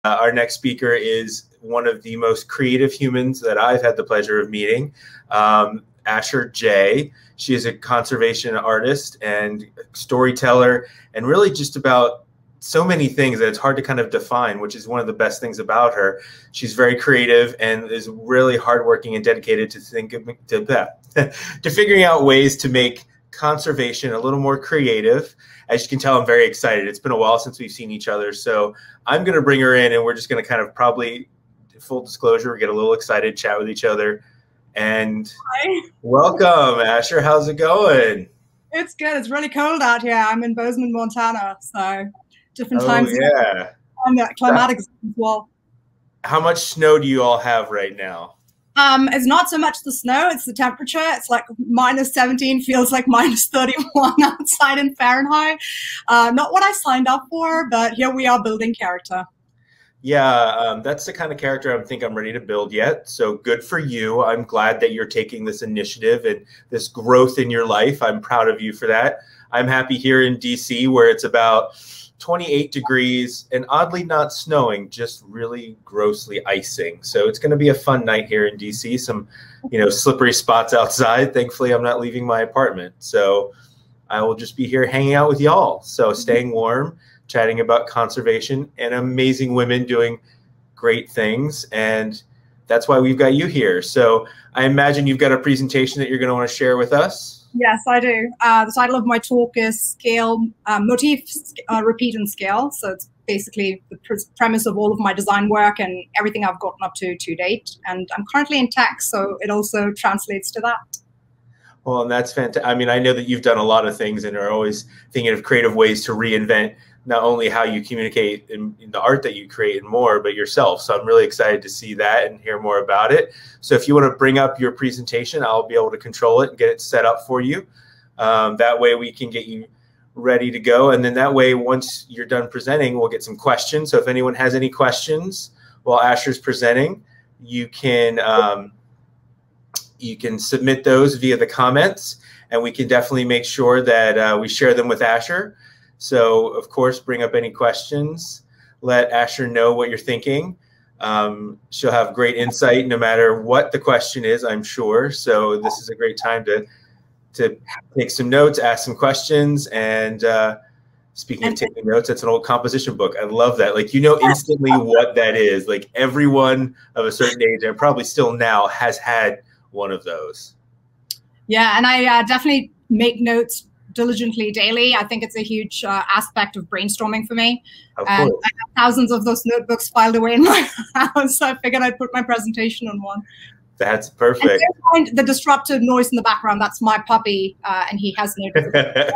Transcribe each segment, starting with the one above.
Our next speaker is one of the most creative humans that I've had the pleasure of meeting, Asher J. She is a conservation artist and storyteller, and really just about so many things that it's hard to kind of define, which is one of the best things about her. She's very creative and is really hardworking and dedicated to to figuring out ways to make conservation a little more creative. As you can tell, I'm very excited. It's been a while since we've seen each other, so I'm going to bring her in, and we're just going to kind of probably, full disclosure, we get a little excited, chat with each other. And hi. Welcome, Asher. How's it going? It's good. It's really cold out here. I'm in Bozeman, Montana, so different times. Yeah. And climatic as well. How much snow do you all have right now? It's not so much the snow, it's the temperature. It's like -17, feels like -31 outside in Fahrenheit. Not what I signed up for, but here we are building character. Yeah, that's the kind of character I think I'm ready to build yet. So good for you. I'm glad that you're taking this initiative and this growth in your life. I'm proud of you for that. I'm happy here in DC where it's about 28 degrees and oddly not snowing, just really grossly icing. So it's going to be a fun night here in DC. Some, slippery spots outside. Thankfully, I'm not leaving my apartment. So I will just be here hanging out with y'all. So staying warm, chatting about conservation and amazing women doing great things. And that's why we've got you here. So I imagine you've got a presentation that you're going to want to share with us. Yes, I do. The title of my talk is Scale, Motif, Repeat and Scale. So it's basically the premise of all of my design work and everything I've gotten up to date. And I'm currently in tech, so it also translates to that. Well, and that's fantastic. I mean, I know that you've done a lot of things and are always thinking of creative ways to reinvent not only how you communicate in the art that you create and more, but yourself. So I'm really excited to see that and hear more about it. So if you want to bring up your presentation, I'll be able to control it and get it set up for you. That way we can get you ready to go. And then that way, once you're done presenting, we'll get some questions. So if anyone has any questions while Asher's presenting, you can submit those via the comments, and we can definitely make sure that we share them with Asher. So, of course, bring up any questions. Let Asher know what you're thinking. She'll have great insight no matter what the question is, I'm sure. So this is a great time to take some notes, ask some questions. And speaking of taking notes, that's an old composition book. I love that. Like, instantly what that is. Like, everyone of a certain age, and probably still now, has had one of those. Yeah, and I definitely make notes diligently daily. I think it's a huge aspect of brainstorming for me. And I have thousands of those notebooks filed away in my house, so I figured I'd put my presentation on one. That's perfect. And the disruptive noise in the background, that's my puppy, and he has no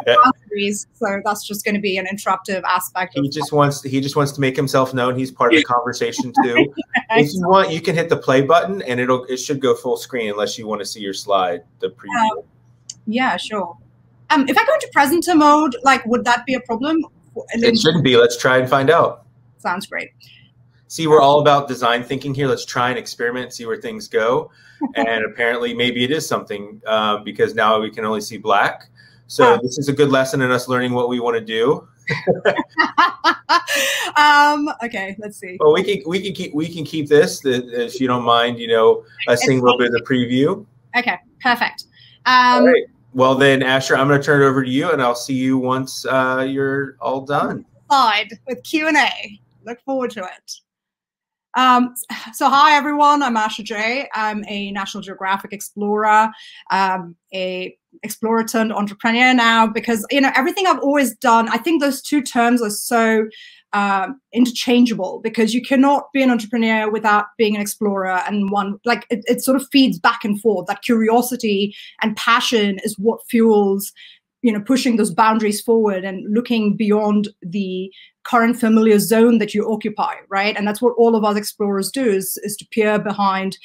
boundaries, so that's just going to be an interruptive aspect. He just wants to make himself known. He's part of the conversation too. If you want, you can hit the play button, and it should go full screen unless you want to see your slide, the preview. Yeah, sure. If I go into presenter mode, would that be a problem? It shouldn't be. Let's try and find out. Sounds great. See, we're all about design thinking here. Let's try and experiment, see where things go. And apparently maybe it is something because now we can only see black. So this is a good lesson in us learning what we want to do. Okay, let's see. Well, we can keep this if you don't mind, us seeing a little bit of the preview. Okay, perfect. All right. Well, then, Asher, I'm going to turn it over to you, and I'll see you once you're all done. Slide with Q&A. Look forward to it. So hi, everyone. I'm Asher J. I'm a National Geographic explorer, a explorer turned entrepreneur now, because, everything I've always done, I think those two terms are so interchangeable, because you cannot be an entrepreneur without being an explorer, and it sort of feeds back and forth. That curiosity and passion is what fuels pushing those boundaries forward and looking beyond the current familiar zone that you occupy, right? And that's what all of us explorers do, is to peer behind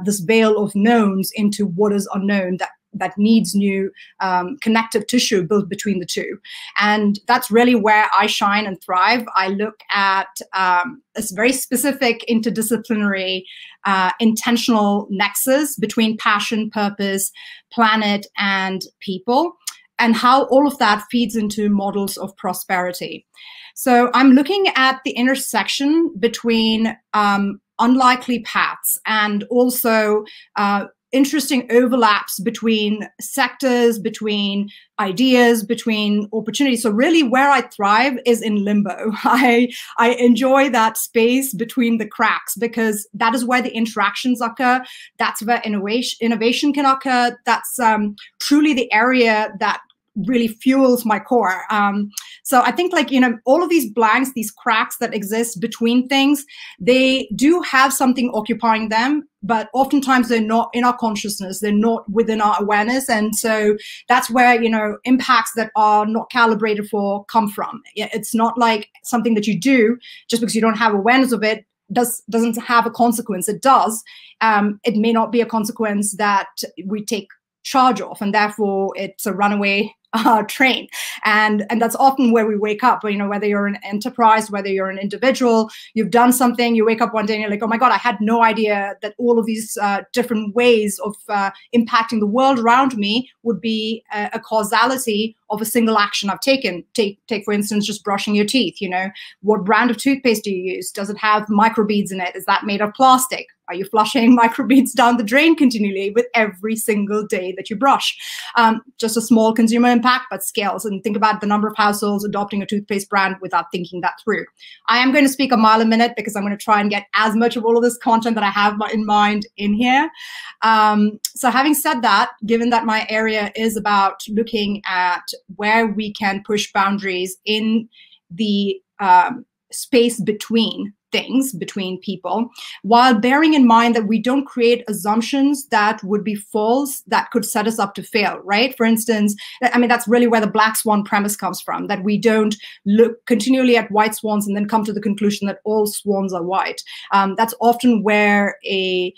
this veil of knowns into what is unknown, that needs new connective tissue built between the two. And that's really where I shine and thrive. I look at this very specific interdisciplinary intentional nexus between passion, purpose, planet, and people. and how all of that feeds into models of prosperity. So I'm looking at the intersection between unlikely paths and also interesting overlaps between sectors, between ideas, between opportunities. So really where I thrive is in limbo. I enjoy that space between the cracks, because that is where the interactions occur. That's where innovation can occur. That's truly the area that really fuels my core. So I think, like, all of these blanks, these cracks that exist between things, they do have something occupying them, but oftentimes they're not in our consciousness, they're not within our awareness. And so that's where, impacts that are not calibrated for come from. It's not like something that you do just because you don't have awareness of it doesn't have a consequence. It does. It may not be a consequence that we take charge of, and therefore it's a runaway train. And that's often where we wake up, whether you're an enterprise, whether you're an individual, you've done something, you wake up one day and you're like, oh my God, I had no idea that all of these different ways of impacting the world around me would be a causality of a single action I've taken. Take for instance, just brushing your teeth. What brand of toothpaste do you use? Does it have microbeads in it? Is that made of plastic? Are you flushing microbeads down the drain continually with every single day that you brush? Just a small consumer impact, but scales. And think about the number of households adopting a toothpaste brand without thinking that through. I am going to speak a mile a minute because I'm going to try and get as much of all of this content that I have in mind in here. So having said that, given that my area is about looking at where we can push boundaries in the space between things, between people, while bearing in mind that we don't create assumptions that would be false, that could set us up to fail, right? For instance, that's really where the black swan premise comes from, that we don't look continually at white swans and then come to the conclusion that all swans are white. That's often where a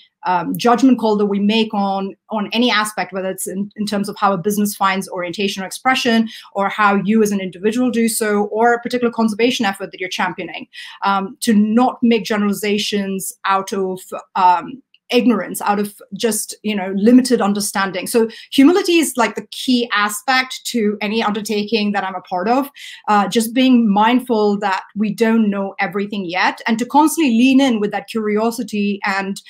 judgment call that we make on any aspect, whether it's in terms of how a business finds orientation or expression, or how you as an individual do so, or a particular conservation effort that you're championing, to not make generalizations out of ignorance, out of just limited understanding. So humility is like the key aspect to any undertaking that I'm a part of. Just being mindful that we don't know everything yet, and to constantly lean in with that curiosity and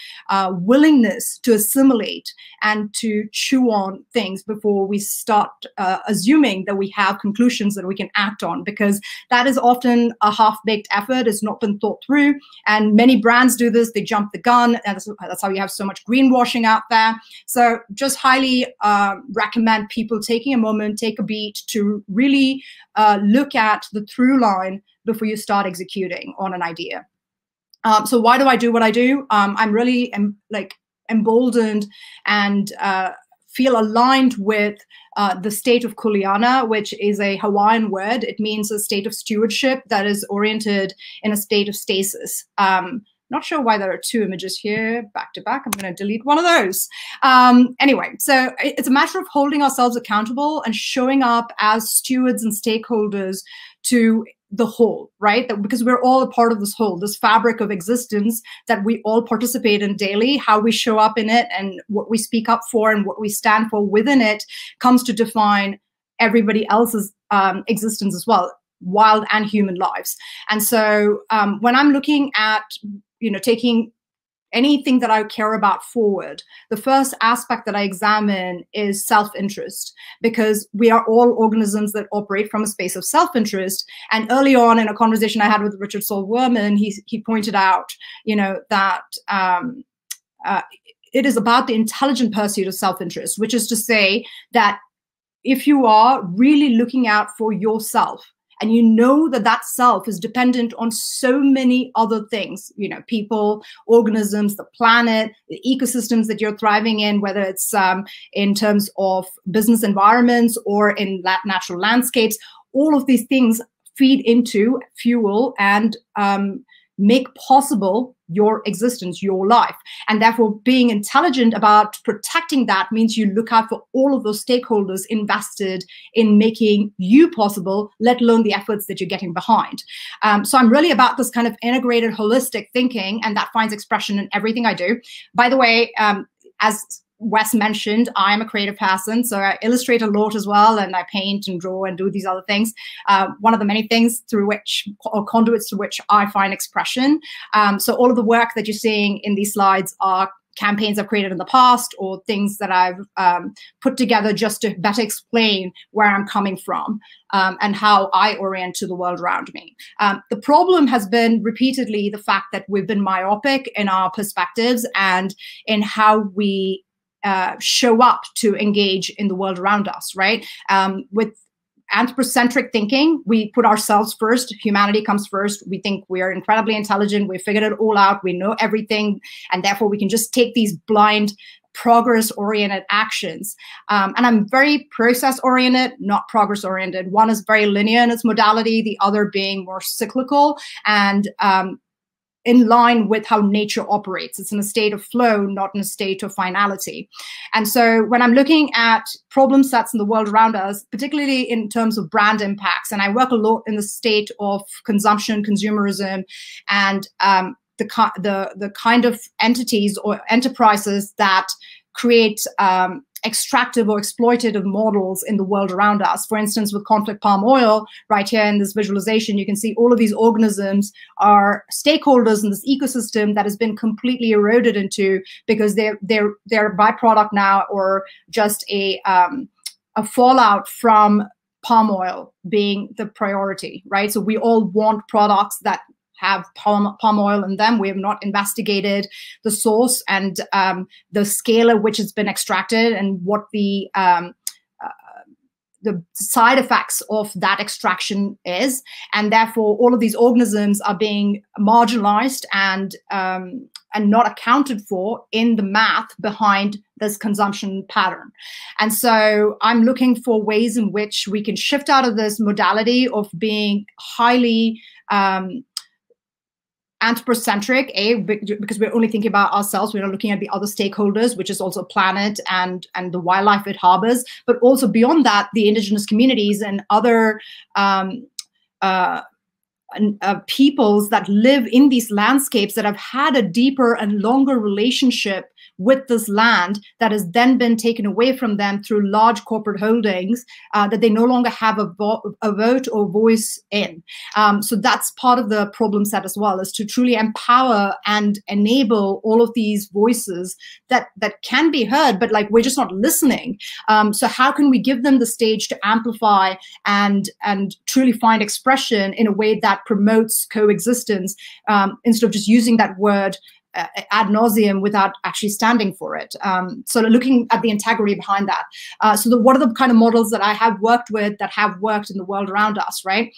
willingness to assimilate and to chew on things before we start assuming that we have conclusions that we can act on, because that is often a half-baked effort. It's not been thought through, and many brands do this. They jump the gun, and that's how you have so much greenwashing out there. So just highly recommend people taking a moment, take a beat to really look at the through line before you start executing on an idea. So why do I do what I do? I'm really emboldened and feel aligned with the state of Kuleana, which is a Hawaiian word. It means a state of stewardship that is oriented in a state of stasis. Not sure why there are two images here back to back. I'm going to delete one of those. Anyway, so it's a matter of holding ourselves accountable and showing up as stewards and stakeholders to the whole, right? Because we're all a part of this whole, this fabric of existence that we all participate in daily. How we show up in it and what we speak up for and what we stand for within it comes to define everybody else's existence as well, wild and human lives. And so when I'm looking at taking anything that I care about forward, the first aspect that I examine is self-interest, because we are all organisms that operate from a space of self-interest. And early on in a conversation I had with Richard Saul Wurman, he pointed out, that it is about the intelligent pursuit of self-interest, which is to say that if you are really looking out for yourself, and you know that that self is dependent on so many other things, people, organisms, the planet, the ecosystems that you're thriving in, whether it's in terms of business environments or in natural landscapes, all of these things feed into, fuel, and make possible your existence, your life. And therefore, being intelligent about protecting that means you look out for all of those stakeholders invested in making you possible, let alone the efforts that you're getting behind. So I'm really about this kind of integrated, holistic thinking, and that finds expression in everything I do. By the way, as Wes mentioned, I'm a creative person, so I illustrate a lot as well, and I paint and draw and do these other things. One of the many things through which, or conduits through which I find expression. So all of the work that you're seeing in these slides are campaigns I've created in the past, or things that I've put together just to better explain where I'm coming from and how I orient to the world around me. The problem has been repeatedly the fact that we've been myopic in our perspectives and in how we show up to engage in the world around us, right? With anthropocentric thinking, we put ourselves first. Humanity comes first. We think we are incredibly intelligent. We figured it all out. We know everything. And therefore, we can just take these blind, progress-oriented actions. And I'm very process-oriented, not progress-oriented. One is very linear in its modality, the other being more cyclical and in line with how nature operates. It's in a state of flow, not in a state of finality. And so when I'm looking at problem sets in the world around us, particularly in terms of brand impacts, and I work a lot in the state of consumption, consumerism, and the kind of entities or enterprises that create extractive or exploitative models in the world around us. For instance, with conflict palm oil, right here in this visualization, you can see all of these organisms are stakeholders in this ecosystem that has been completely eroded into because they're a byproduct now, or just a fallout from palm oil being the priority, right? So we all want products that have palm oil in them. We have not investigated the source and the scale at which it's been extracted and what the side effects of that extraction is. And therefore, all of these organisms are being marginalized and not accounted for in the math behind this consumption pattern. And so I'm looking for ways in which we can shift out of this modality of being highly anthropocentric, because we're only thinking about ourselves. We're not looking at the other stakeholders, which is also planet and the wildlife it harbors, but also beyond that, the indigenous communities and other peoples that live in these landscapes that have had a deeper and longer relationship with this land that has then been taken away from them through large corporate holdings that they no longer have a vote or voice in. So that's part of the problem set as well, is to truly empower and enable all of these voices that can be heard, but like we're just not listening. So how can we give them the stage to amplify and truly find expression in a way that promotes coexistence instead of just using that word ad nauseum without actually standing for it. So looking at the integrity behind that. So what are the kind of models that I have worked with that have worked in the world around us, right?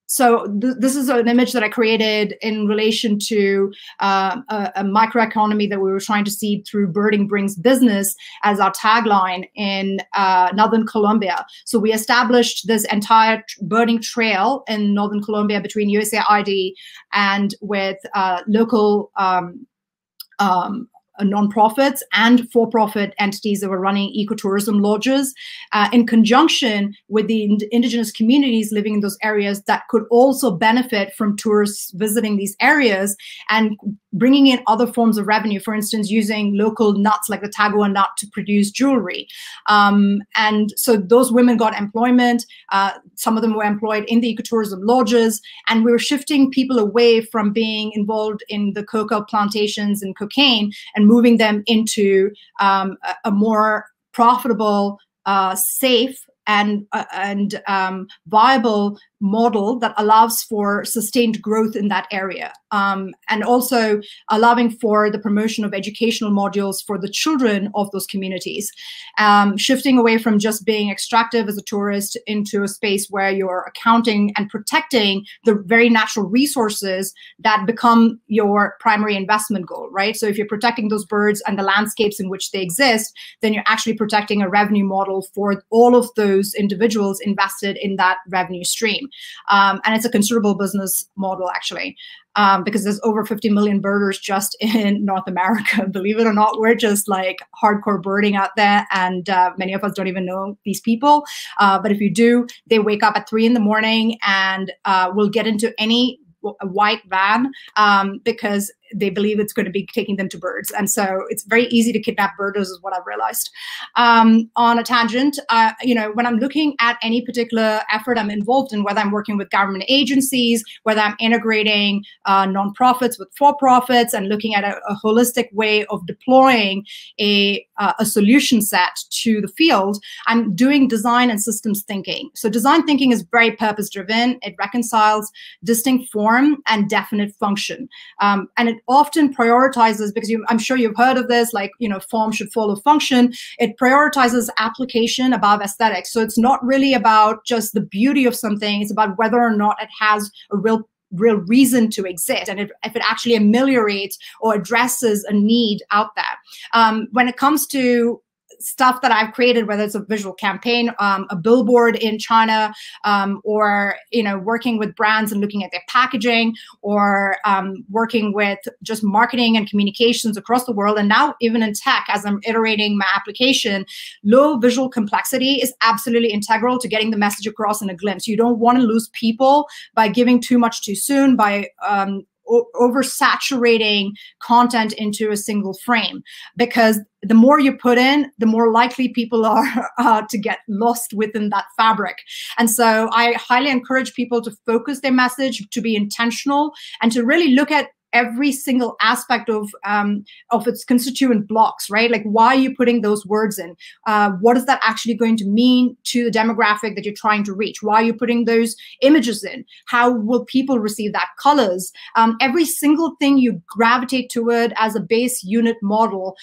So this is an image that I created in relation to a microeconomy that we were trying to seed through Birding Brings Business as our tagline in Northern Colombia. So we established this entire birding trail in Northern Colombia between USAID and with local nonprofits and for-profit entities that were running ecotourism lodges in conjunction with the indigenous communities living in those areas that could also benefit from tourists visiting these areas and bringing in other forms of revenue, for instance, using local nuts like the tagua nut to produce jewelry. And so those women got employment. Some of them were employed in the ecotourism lodges, and we were shifting people away from being involved in the cocoa plantations and cocaine and moving them into a more profitable, safe, and viable model that allows for sustained growth in that area, and also allowing for the promotion of educational modules for the children of those communities, shifting away from just being extractive as a tourist into a space where you're accounting and protecting the very natural resources that become your primary investment goal, right? So if you're protecting those birds and the landscapes in which they exist, then you're actually protecting a revenue model for all of those individuals invested in that revenue stream. And it's a considerable business model, actually, because there's over 50 million birders just in North America. Believe it or not, we're just like hardcore birding out there, and many of us don't even know these people. But if you do, they wake up at 3 in the morning and will get into any white van because they believe it's going to be taking them to birds. And so it's very easy to kidnap birders is what I've realized. On a tangent, when I'm looking at any particular effort I'm involved in, whether I'm working with government agencies, whether I'm integrating nonprofits with for-profits and looking at a holistic way of deploying a solution set to the field, I'm doing design and systems thinking. So design thinking is very purpose-driven. It reconciles distinct form and definite function. And it often prioritizes, because I'm sure you've heard of this, like, form should follow function. It prioritizes application above aesthetics. So it's not really about just the beauty of something. It's about whether or not it has a real reason to exist, and if it actually ameliorates or addresses a need out there. When it comes to stuff that I've created, whether it's a visual campaign, a billboard in China, or working with brands and looking at their packaging, or working with just marketing and communications across the world, and now even in tech, as I'm iterating my application, low visual complexity is absolutely integral to getting the message across in a glimpse. You don't want to lose people by giving too much too soon, by oversaturating content into a single frame, because the more you put in, the more likely people are to get lost within that fabric. And so I highly encourage people to focus their message, to be intentional, and to really look at every single aspect of its constituent blocks, right? Like, why are you putting those words in? What is that actually going to mean to the demographic that you're trying to reach? Why are you putting those images in? How will people receive that? Colors. Every single thing you gravitate toward as a base unit model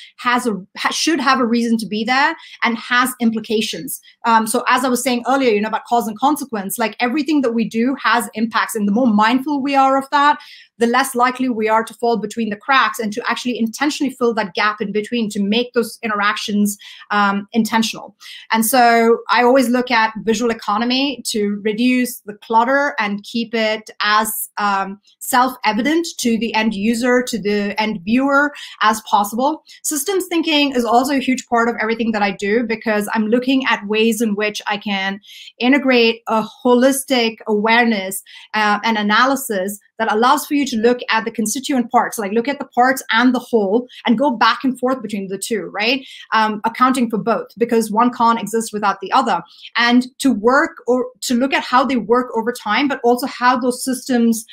should have a reason to be there and has implications. So as I was saying earlier, about cause and consequence, like everything that we do has impacts, and the more mindful we are of that, the less likely we are to fall between the cracks and to actually intentionally fill that gap in between to make those interactions intentional. And so I always look at visual economy to reduce the clutter and keep it as self-evident to the end user, to the end viewer as possible. Systems thinking is also a huge part of everything that I do, because I'm looking at ways in which I can integrate a holistic awareness and analysis that allows for you to look at the constituent parts, like look at the parts and the whole, and go back and forth between the two, right? Accounting for both, because one can't exist without the other. And to work or to look at how they work over time, but also how those systems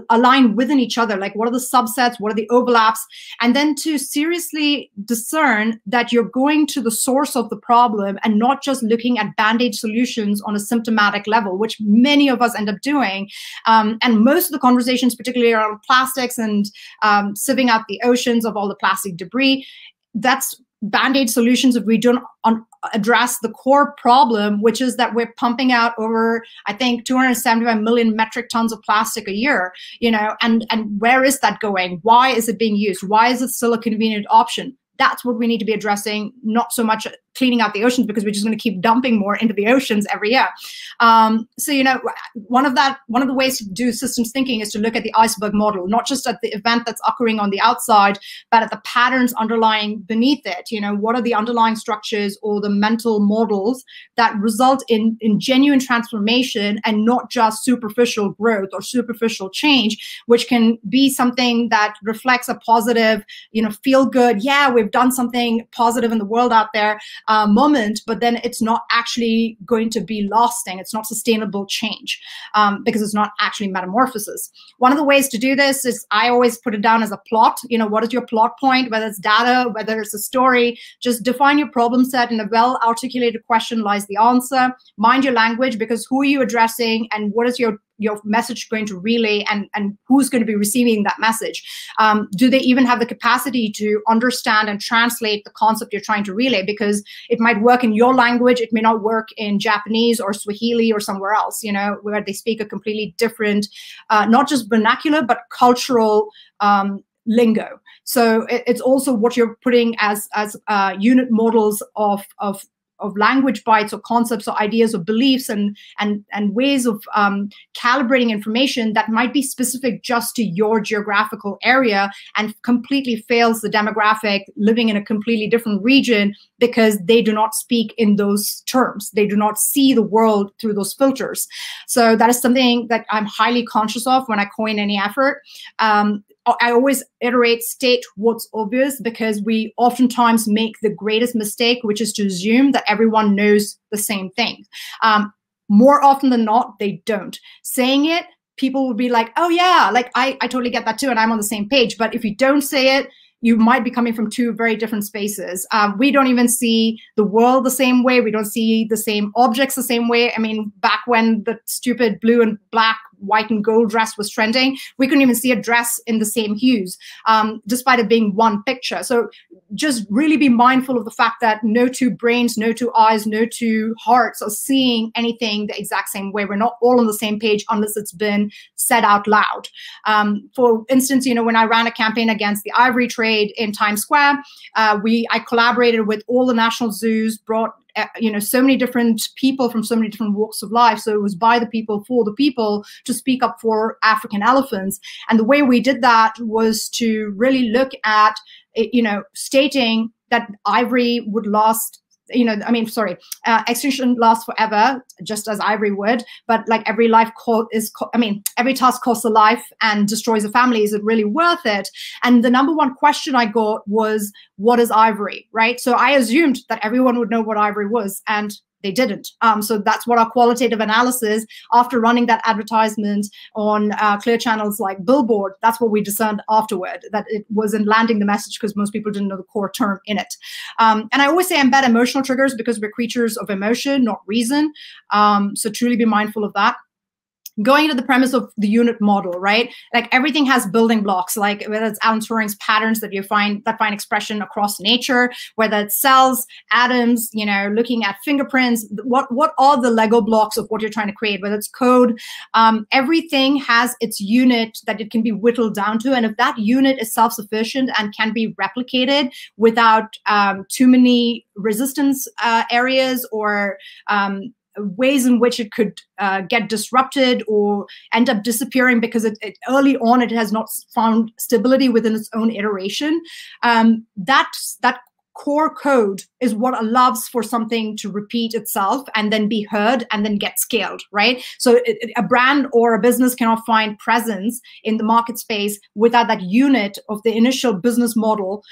align within each other, like what are the subsets, what are the overlaps, and then to seriously discern that you're going to the source of the problem and not just looking at band-aid solutions on a symptomatic level, which many of us end up doing. And most of the conversations, particularly around plastics and sieving out the oceans of all the plastic debris, that's band-aid solutions if we don't address the core problem, which is that we're pumping out over, I think, 275 million metric tons of plastic a year, and where is that going? Why is it being used? Why is it still a convenient option? That's what we need to be addressing, not so much cleaning out the oceans, because we're just going to keep dumping more into the oceans every year. So, one of the ways to do systems thinking is to look at the iceberg model, not just at the event that's occurring on the outside, but at the patterns underlying beneath it. What are the underlying structures or the mental models that result in genuine transformation and not just superficial growth or superficial change, which can be something that reflects a positive, feel good, yeah, we've done something positive in the world out there, moment, but then it's not actually going to be lasting. It's not sustainable change, because it's not actually metamorphosis. One of the ways to do this is I always put it down as a plot. What is your plot point? Whether it's data, whether it's a story, just define your problem set. In a well-articulated question lies the answer. Mind your language, because who are you addressing and what is your message going to relay, and who's going to be receiving that message? Do they even have the capacity to understand and translate the concept you're trying to relay? Because it might work in your language, it may not work in Japanese or Swahili or somewhere else, where they speak a completely different, not just vernacular, but cultural lingo. So it's also what you're putting as unit models of language bites or concepts or ideas or beliefs and ways of calibrating information that might be specific just to your geographical area and completely fails the demographic living in a completely different region, because they do not speak in those terms. They do not see the world through those filters. So that is something that I'm highly conscious of when I coin any effort. I always iterate, state what's obvious, because we oftentimes make the greatest mistake, which is to assume that everyone knows the same thing. More often than not, they don't. Saying it, people will be like, oh yeah, like I totally get that too, and I'm on the same page. But if you don't say it, you might be coming from two very different spaces. We don't even see the world the same way. We don't see the same objects the same way. I mean, back when the stupid blue and black, white and gold dress was trending, we couldn't even see a dress in the same hues, despite it being one picture. So just really be mindful of the fact that no two brains, no two eyes, no two hearts are seeing anything the exact same way. We're not all on the same page unless it's been said out loud. For instance, you know, when I ran a campaign against the ivory trade in Times Square, I collaborated with all the national zoos, brought you know, so many different people from so many different walks of life. So it was by the people, for the people, to speak up for African elephants. And the way we did that was to really look at, you know, stating that ivory would last, you know, I mean, sorry, extinction lasts forever, just as ivory would. But like every life every task costs a life and destroys a family. Is it really worth it? And the number one question I got was, what is ivory, right? So I assumed that everyone would know what ivory was, and they didn't. So that's what our qualitative analysis, after running that advertisement on clear channels like Billboard, that's what we discerned afterward, that it wasn't landing the message because most people didn't know the core term in it. And I always say embed emotional triggers because we're creatures of emotion, not reason. So truly be mindful of that. Going into the premise of the unit model, right? Like everything has building blocks, like whether it's Alan Turing's patterns that find expression across nature, whether it's cells, atoms, you know, looking at fingerprints, what are the Lego blocks of what you're trying to create, whether it's code, everything has its unit that it can be whittled down to. And if that unit is self-sufficient and can be replicated without too many resistance areas or ways in which it could get disrupted or end up disappearing because early on it has not found stability within its own iteration. That core code is what allows for something to repeat itself and then be heard and then get scaled, right? So a brand or a business cannot find presence in the market space without that unit of the initial business model,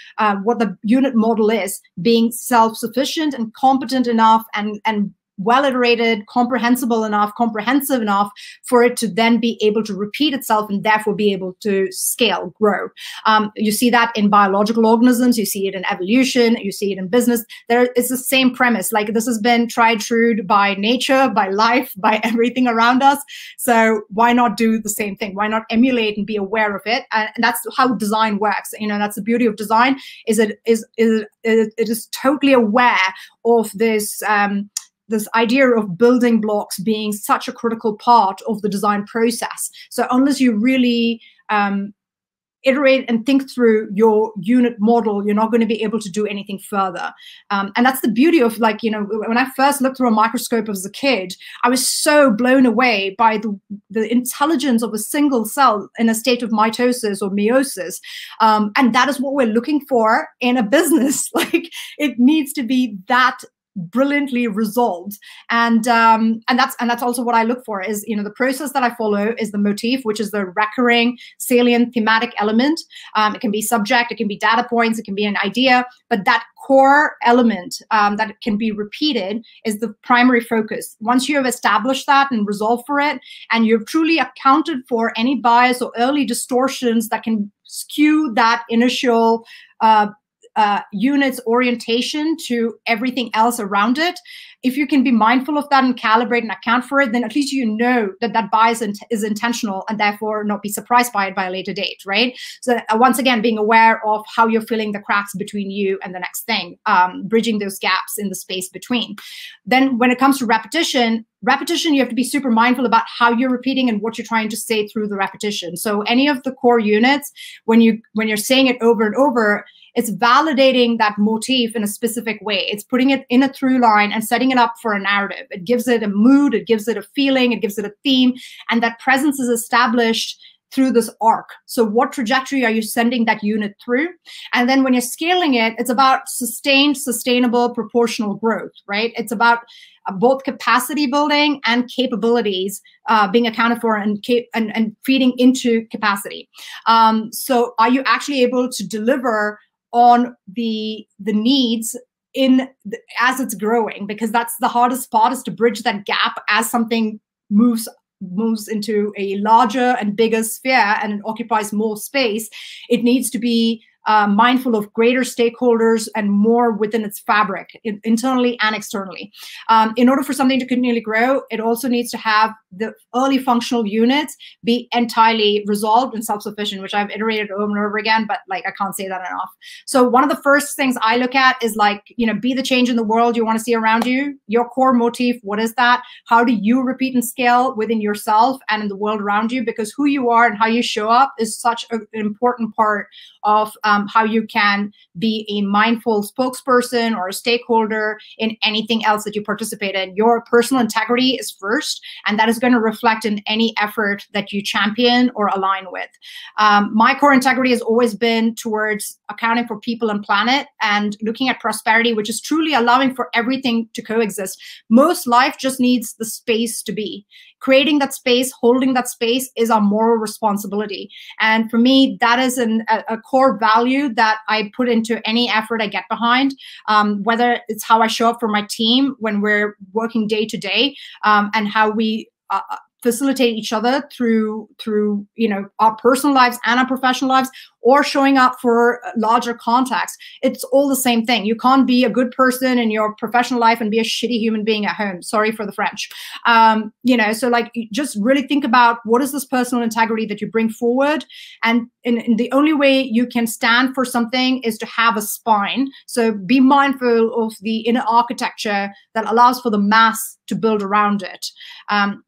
what the unit model is, being self-sufficient and competent enough and well-iterated, comprehensive enough for it to then be able to repeat itself and therefore be able to scale, grow. You see that in biological organisms, you see it in evolution, you see it in business. It's the same premise. Like this has been tried true by nature, by life, by everything around us. So why not do the same thing? Why not emulate and be aware of it? And that's how design works. You know, that's the beauty of design, is it is totally aware of this this idea of building blocks being such a critical part of the design process. So unless you really iterate and think through your unit model, you're not going to be able to do anything further. And that's the beauty of, like, you know, when I first looked through a microscope as a kid, I was so blown away by the intelligence of a single cell in a state of mitosis or meiosis. And that is what we're looking for in a business. Like, it needs to be that brilliantly resolved, and that's also what I look for. Is, you know, the process that I follow is the motif, which is the recurring salient thematic element. It can be subject, it can be data points, it can be an idea, but that core element that can be repeated is the primary focus. Once you have established that and resolved for it, and you've truly accounted for any bias or early distortions that can skew that initial unit's orientation to everything else around it, if you can be mindful of that and calibrate and account for it, then at least you know that that bias is intentional and therefore not be surprised by it by a later date, right? So once again, being aware of how you're filling the cracks between you and the next thing, bridging those gaps in the space between. Then when it comes to repetition, you have to be super mindful about how you're repeating and what you're trying to say through the repetition. So any of the core units, when you're saying it over and over, it's validating that motif in a specific way. It's putting it in a through line and setting it up for a narrative. It gives it a mood, it gives it a feeling, it gives it a theme, and that presence is established through this arc. So what trajectory are you sending that unit through? And then when you're scaling it, it's about sustained, sustainable, proportional growth, right? It's about both capacity building and capabilities being accounted for and feeding into capacity. So are you actually able to deliver on the needs as it's growing? Because that's the hardest part, is to bridge that gap as something moves into a larger and bigger sphere and it occupies more space. It needs to be mindful of greater stakeholders and more within its fabric, internally and externally. In order for something to continually grow, it also needs to have the early functional units be entirely resolved and self-sufficient, which I've iterated over and over again, but like I can't say that enough. So one of the first things I look at is like, be the change in the world you want to see around you. Your core motif, what is that? How do you repeat and scale within yourself and in the world around you? Because who you are and how you show up is such an important part of how you can be a mindful spokesperson or a stakeholder in anything else that you participate in. Your personal integrity is first, and that is going to reflect in any effort that you champion or align with. My core integrity has always been towards accounting for people and planet and looking at prosperity, which is truly allowing for everything to coexist. Most life just needs the space to be. Creating that space, holding that space is our moral responsibility. And for me, that is a core value that I put into any effort I get behind, whether it's how I show up for my team when we're working day to day, and how we facilitate each other through our personal lives and our professional lives, or showing up for larger contexts. It's all the same thing. You can't be a good person in your professional life and be a shitty human being at home. Sorry for the French. So like, just really think about what is this personal integrity that you bring forward. And the only way you can stand for something is to have a spine. So be mindful of the inner architecture that allows for the mass to build around it.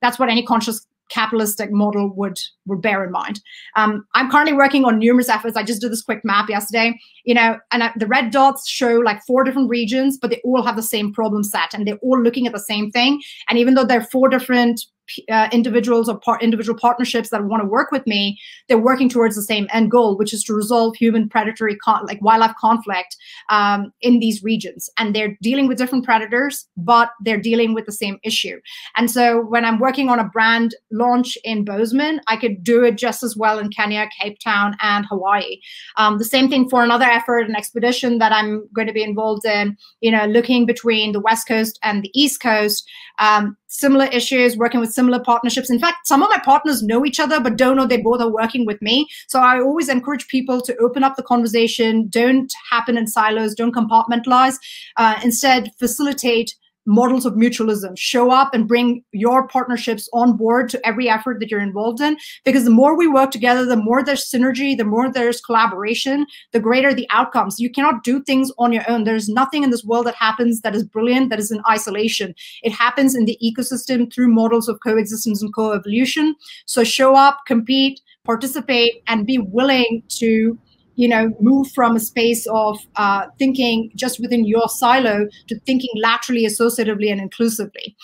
That's what any conscious capitalistic model would bear in mind. I'm currently working on numerous efforts. I just did this quick map yesterday, and the red dots show like 4 different regions, but they all have the same problem set and they're all looking at the same thing. And even though there are 4 different individuals or individual partnerships that want to work with me, they're working towards the same end goal, which is to resolve human predatory wildlife conflict in these regions. And they're dealing with different predators, but they're dealing with the same issue. And so when I'm working on a brand launch in Bozeman, I could do it just as well in Kenya, Cape Town, and Hawaii. The same thing for another effort, an expedition that I'm going to be involved in, looking between the West Coast and the East Coast. Similar issues, working with similar partnerships. In fact, some of my partners know each other, but don't know they both are working with me. So I always encourage people to open up the conversation, don't happen in silos, don't compartmentalize, instead facilitate models of mutualism. Show up and bring your partnerships on board to every effort that you're involved in, because the more we work together, the more there's synergy, the more there's collaboration, the greater the outcomes. You cannot do things on your own. There's nothing in this world that happens that is brilliant, that is in isolation. It happens in the ecosystem through models of coexistence and co-evolution. So show up, compete, participate, and be willing to move from a space of thinking just within your silo to thinking laterally, associatively, and inclusively.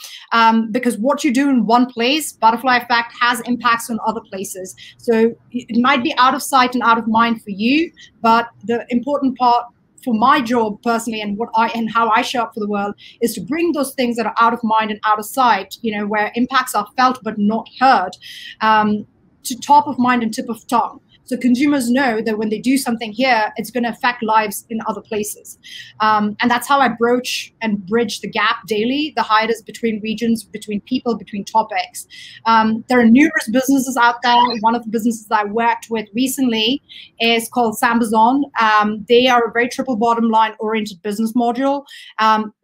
Because what you do in one place, butterfly effect, has impacts on other places. So it might be out of sight and out of mind for you, but the important part for my job personally and how I show up for the world is to bring those things that are out of mind and out of sight, where impacts are felt but not heard, to top of mind and tip of tongue. So consumers know that when they do something here, it's going to affect lives in other places. And that's how I broach and bridge the gap daily, the hiatus between regions, between people, between topics. There are numerous businesses out there. One of the businesses I worked with recently is called Sambazon. They are a very triple bottom line oriented business module.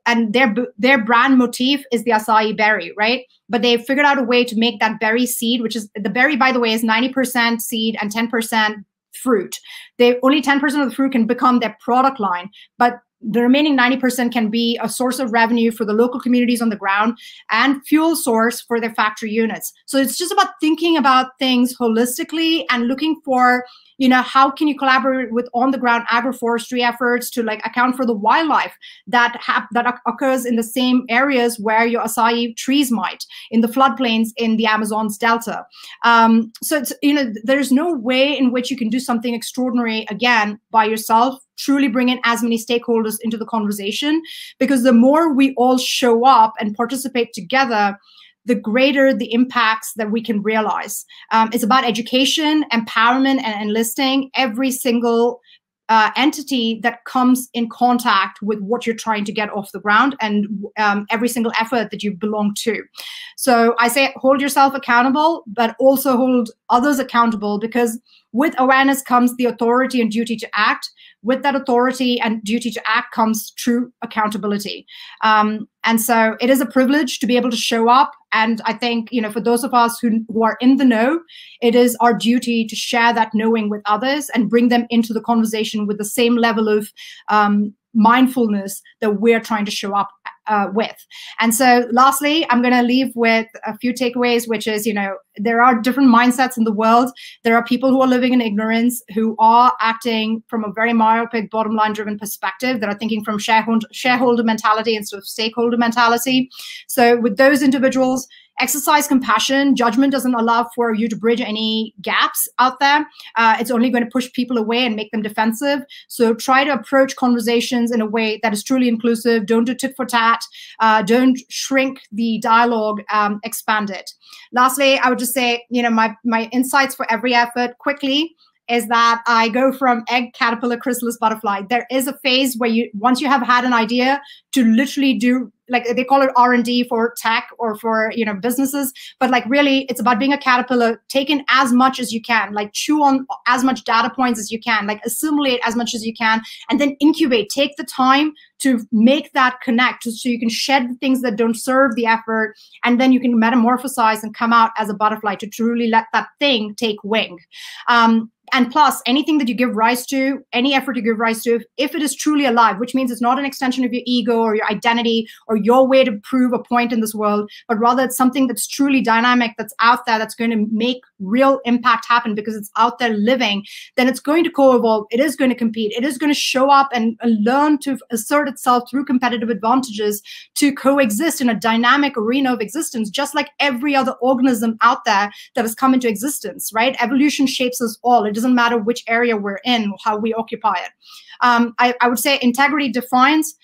And their brand motif is the acai berry, right? But they've figured out a way to make that berry seed, which is, the berry, by the way, is 90% seed and 10% fruit. Only 10% of the fruit can become their product line, but the remaining 90% can be a source of revenue for the local communities on the ground and fuel source for their factory units. So it's just about thinking about things holistically and looking for, how can you collaborate with on the ground agroforestry efforts to like account for the wildlife that occurs in the same areas where your acai trees might, in the floodplains in the Amazon's Delta. So it's, there's no way in which you can do something extraordinary again by yourself, truly bring in as many stakeholders into the conversation, because the more we all show up and participate together, the greater the impacts that we can realize. It's about education, empowerment, and enlisting every single entity that comes in contact with what you're trying to get off the ground, and every single effort that you belong to. So I say hold yourself accountable, but also hold others accountable, because with awareness comes the authority and duty to act. With that authority and duty to act comes true accountability. And so it is a privilege to be able to show up. And I think, for those of us who are in the know, it is our duty to share that knowing with others and bring them into the conversation with the same level of mindfulness that we're trying to show up with. And so lastly, I'm going to leave with a few takeaways, which is, there are different mindsets in the world. There are people who are living in ignorance, who are acting from a very myopic, bottom line driven perspective, that are thinking from shareholder mentality instead of stakeholder mentality. So with those individuals, exercise compassion. Judgment doesn't allow for you to bridge any gaps out there. It's only going to push people away and make them defensive. So try to approach conversations in a way that is truly inclusive. Don't do tit for tat. Don't shrink the dialogue, expand it. Lastly, I would just say, my insights for every effort quickly is that I go from egg, caterpillar, chrysalis, butterfly. There is a phase where once you have had an idea, to literally do, like they call it R&D for tech or for, businesses, but like really it's about being a caterpillar, take in as much as you can, like chew on as much data points as you can, like assimilate as much as you can, and then incubate, take the time to make that connect so you can shed the things that don't serve the effort, and then you can metamorphosize and come out as a butterfly to truly let that thing take wing. And plus, anything that you give rise to, any effort you give rise to, if it is truly alive, which means it's not an extension of your ego or your identity or your way to prove a point in this world, but rather it's something that's truly dynamic, that's out there, that's going to make real impact happen because it's out there living, then it's going to co-evolve, it is going to compete, it is going to show up and learn to assert itself through competitive advantages to coexist in a dynamic arena of existence, just like every other organism out there that has come into existence, right? Evolution shapes us all. It doesn't matter which area we're in, how we occupy it. I would say integrity defines,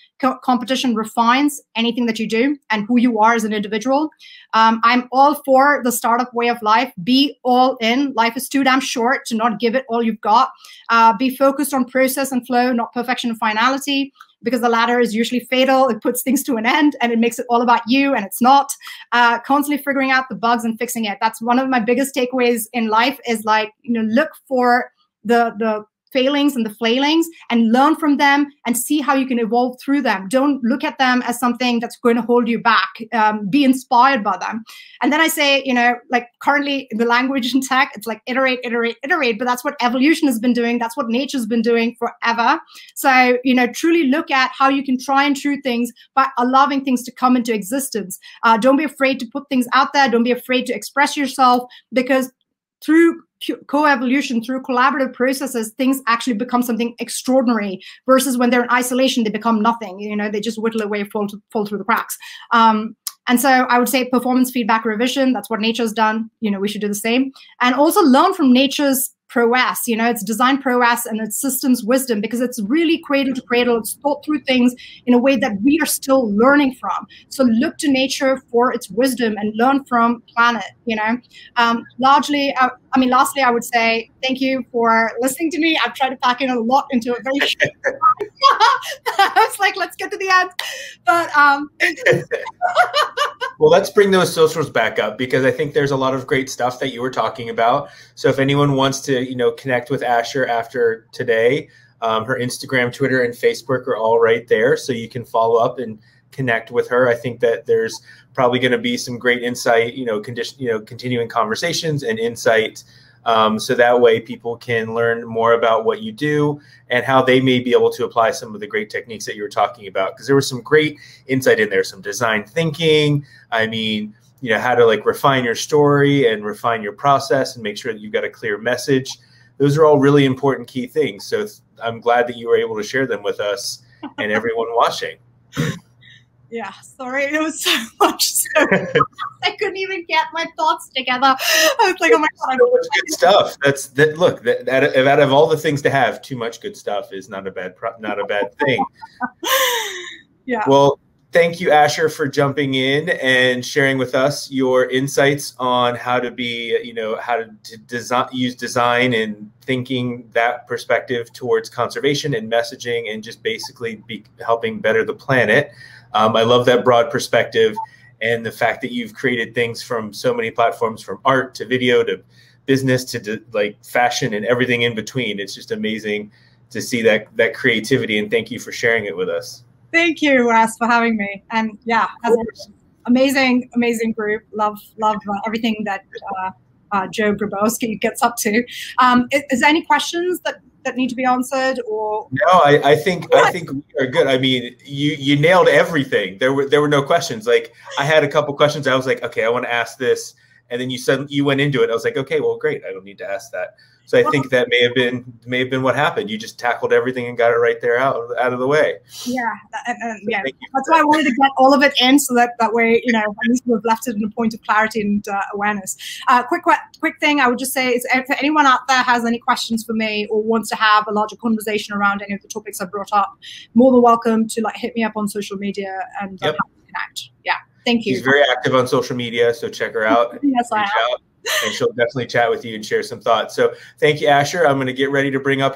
competition refines anything that you do and who you are as an individual. I'm all for the startup way of life. Be all in. Life is too damn short to not give it all you've got. Be focused on process and flow, not perfection and finality, because the latter is usually fatal. It puts things to an end and it makes it all about you, and it's not. Constantly figuring out the bugs and fixing it. That's one of my biggest takeaways in life, is like, look for the failings and the flailings and learn from them and see how you can evolve through them. Don't look at them as something that's going to hold you back. Be inspired by them. And then I say, like currently in the language in tech, it's like iterate, iterate, iterate, but that's what evolution has been doing. That's what nature's been doing forever. So, truly look at how you can try and true things by allowing things to come into existence. Don't be afraid to put things out there. Don't be afraid to express yourself, because through co-evolution, through collaborative processes, things actually become something extraordinary, versus when they're in isolation, they become nothing. They just whittle away, fall through the cracks. And so I would say performance feedback revision, that's what nature's done. We should do the same. And also learn from nature's prowess, it's design prowess and it's systems wisdom, because it's really cradle to cradle. It's thought through things in a way that we are still learning from. So look to nature for its wisdom and learn from planet, Lastly, I would say thank you for listening to me. I've tried to pack in a lot into a very short time. I was like, let's get to the end. But well, let's bring those socials back up, because I think there's a lot of great stuff that you were talking about. So if anyone wants to, connect with Asher after today, her Instagram, Twitter, and Facebook are all right there. So you can follow up and connect with her. I think that there's probably going to be some great insight, continuing conversations and insight So that way people can learn more about what you do and how they may be able to apply some of the great techniques that you were talking about. Because there was some great insight in there, some design thinking. I mean, you know, how to like refine your story and refine your process and make sure that you've got a clear message. Those are all really important key things. So I'm glad that you were able to share them with us and everyone watching. Yeah, sorry, it was so much. So I couldn't even get my thoughts together. I was like, oh my God. So much good stuff. Look, out of all the things to have, too much good stuff is not a bad thing. Yeah. Well, thank you, Asher, for jumping in and sharing with us your insights on how to be, you know, how to use design and thinking that perspective towards conservation and messaging and just basically be helping better the planet. I love that broad perspective and the fact that you've created things from so many platforms, from art to video to business to like fashion and everything in between. It's just amazing to see that creativity, and thank you for sharing it with us. Thank you, Wes, for having me. And yeah, amazing group. Love everything that Joe Grabowski gets up to. Is there any questions that need to be answered, or? No, I think we are good. I mean, you nailed everything. There were no questions. Like I had a couple questions. I was like, okay, I want to ask this, and then you went into it. I was like, okay, well, great. I don't need to ask that. So I think that may have been what happened. You just tackled everything and got it right there out of the way. Yeah, yeah. That's why I wanted to get all of it in, so that way, you know, at least we've left it in a point of clarity and awareness. Quick thing I would just say is, if anyone out there has any questions for me or wants to have a larger conversation around any of the topics I brought up, more than welcome to like hit me up on social media and yep. Connect. Yeah, thank you. She's very active on social media, so check her out. Yes, I am. And she'll definitely chat with you and share some thoughts. So thank you, Asher. I'm going to get ready to bring up